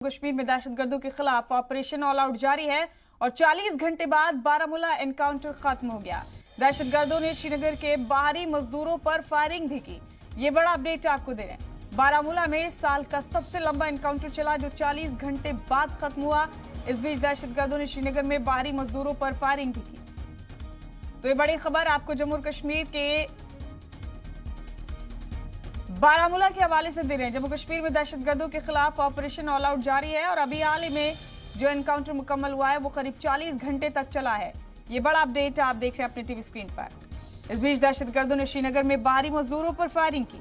कश्मीर में दहशतगर्दों के खिलाफ ऑपरेशन ऑल आउट जारी है और 40 घंटे बाद बारामूला एनकाउंटर खत्म हो गया। दहशतगर्दों ने श्रीनगर के बाहरी मजदूरों पर फायरिंग भी की। ये बड़ा अपडेट आपको दे रहे हैं। बारामूला में साल का सबसे लंबा एनकाउंटर चला जो 40 घंटे बाद खत्म हुआ। इस बीच दहशतगर्दों ने श्रीनगर में बाहरी मजदूरों पर फायरिंग भी की। तो ये बड़ी खबर आपको जम्मू और कश्मीर के बारामूला के हवाले से दे रहे हैं। जम्मू कश्मीर में दहशतगर्दों के खिलाफ ऑपरेशन ऑल आउट जारी है और अभी हाल ही में जो एनकाउंटर मुकम्मल हुआ है वो करीब 40 घंटे तक चला है। ये बड़ा अपडेट आप देख रहे हैं अपने टीवी स्क्रीन पर। इस बीच दहशतगर्दों ने श्रीनगर में बाहरी मजदूरों पर फायरिंग की।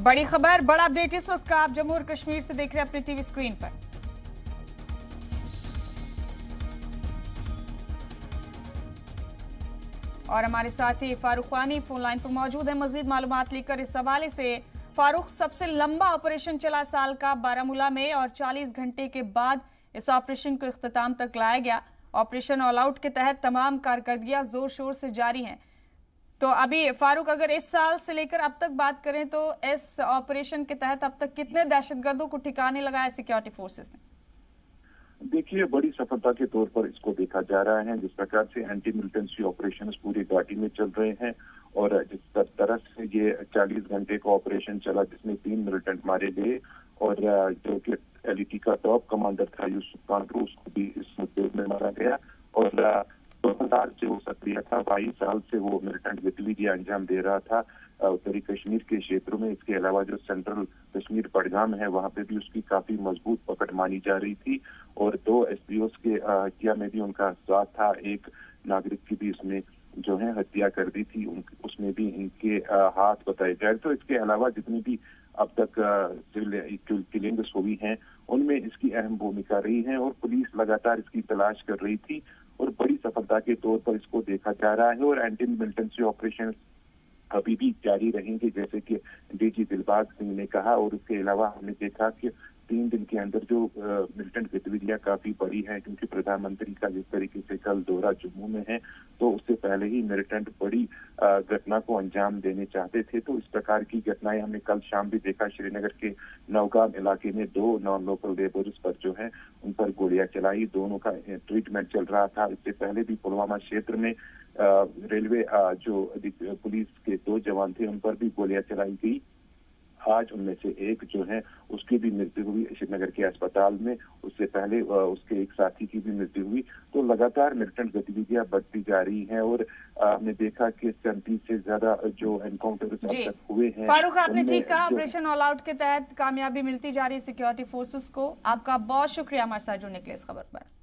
बड़ी खबर, बड़ा अपडेट इस वक्त का आप जम्मू और कश्मीर से देख रहे हैं अपने टीवी स्क्रीन पर। और हमारे साथी फारूक खानी फोन लाइन पर मौजूद है मजीद मालूमात लेकर। इस हवाले से फारूक, सबसे लंबा ऑपरेशन चला साल का बारामूला में और 40 घंटे के बाद इस ऑपरेशन को इख्तिताम तक लाया गया। ऑपरेशन ऑल आउट के तहत तमाम कारकर्दगियां जोर शोर से जारी हैं। तो अभी फारूक, अगर इस साल से लेकर अब तक बात करें तो इस ऑपरेशन के तहत अब तक कितने दहशतगर्दों को ठिकाने लगाया सिक्योरिटी फोर्सेस ने? देखिए, बड़ी सफलता के तौर पर इसको देखा जा रहा है। जिस प्रकार से एंटी मिलिटेंसी ऑपरेशन पूरी घाटी में चल रहे हैं और जिस तरह से ये 40 घंटे का ऑपरेशन चला जिसमें 3 मिलिटेंट मारे गए और जो कि एलईटी का टॉप कमांडर था यूसुफ कांट्रो, उसको भी इस मुद्दे में मारा गया। और 2000 से वो सक्रिय था, 22 साल से वो मिलिटेंट गतिविधियां अंजाम दे रहा था उत्तरी कश्मीर के क्षेत्रों में। इसके अलावा जो सेंट्रल कश्मीर पड़गाम है वहां पे भी उसकी काफी मजबूत पकड़ मानी जा रही थी और 2 एसपीओ के हत्या में भी उनका साथ था। एक नागरिक की भी उसने जो है हत्या कर दी थी, उसमें भी इनके हाथ बताए जाए। तो इसके अलावा जितनी भी अब तक सिविल किलिंग्स हुई हैं उनमें इसकी अहम भूमिका रही है और पुलिस लगातार इसकी तलाश कर रही थी और बड़ी सफलता के तौर पर इसको देखा जा रहा है। और एंटी मिलिटेंसी ऑपरेशन अभी भी जारी रहेंगे जैसे कि डीजी दिलबाग सिंह ने कहा। और उसके अलावा हमने देखा कि 3 दिन के अंदर जो मिलिटेंट गतिविधियां काफी बड़ी हैं, क्योंकि प्रधानमंत्री का जिस तरीके से कल दौरा जम्मू में है तो उससे पहले ही मिलिटेंट बड़ी घटना को अंजाम देने चाहते थे। तो इस प्रकार की घटनाएं हमने कल शाम भी देखा। श्रीनगर के नौगाम इलाके में 2 नॉन लोकल लेबर्स पर जो है उन पर गोलियां चलाई, दोनों का ट्रीटमेंट चल रहा था। इससे पहले भी पुलवामा क्षेत्र में रेलवे जो पुलिस के 2 जवान थे उन पर भी गोलियां चलाई गई। आज उनमें से एक जो है उसकी भी मृत्यु हुई श्रीनगर के अस्पताल में। उससे पहले उसके एक साथी की भी मृत्यु हुई। तो लगातार मिलिटेंट गतिविधियां बढ़ती जा रही हैं और हमने देखा कि 37 से ज्यादा जो एनकाउंटर अब तक हुए हैं। फारूक, आपने ठीक कहा, ऑपरेशन ऑल आउट के तहत कामयाबी मिलती जा रही है सिक्योरिटी फोर्सेस को। आपका बहुत शुक्रिया हमारे साथ जुड़ने के लिए इस खबर पर।